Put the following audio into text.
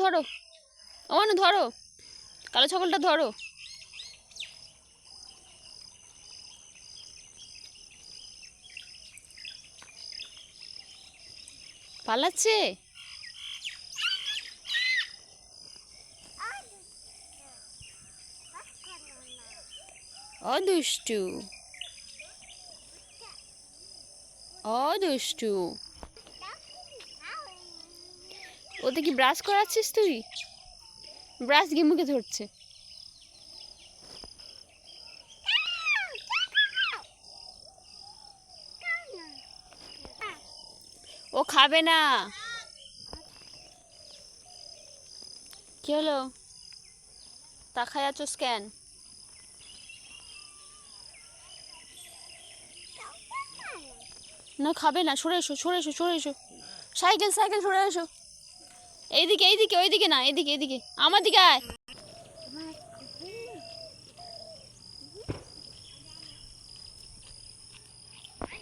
ধরো, অমানু ধরো, কালো ছাগলটা ধরো। পালাচ্ছে। অদুষ্টু, অদুষ্টু। ওতে কি ব্রাশ করাচ্ছিস তুই? ব্রাশ গিয়ে মুখে ধরছে। ও খাবে না। কি হলো, তাকায় আছো কেন? না খাবে না, সরে এসো, সরে এসো, সরে এসো। সাইকেল, সাইকেল, সরে এসো। এইদিকে, এইদিকে, ওইদিকে না, এদিকে, এদিকে, আমার দিকে আয়।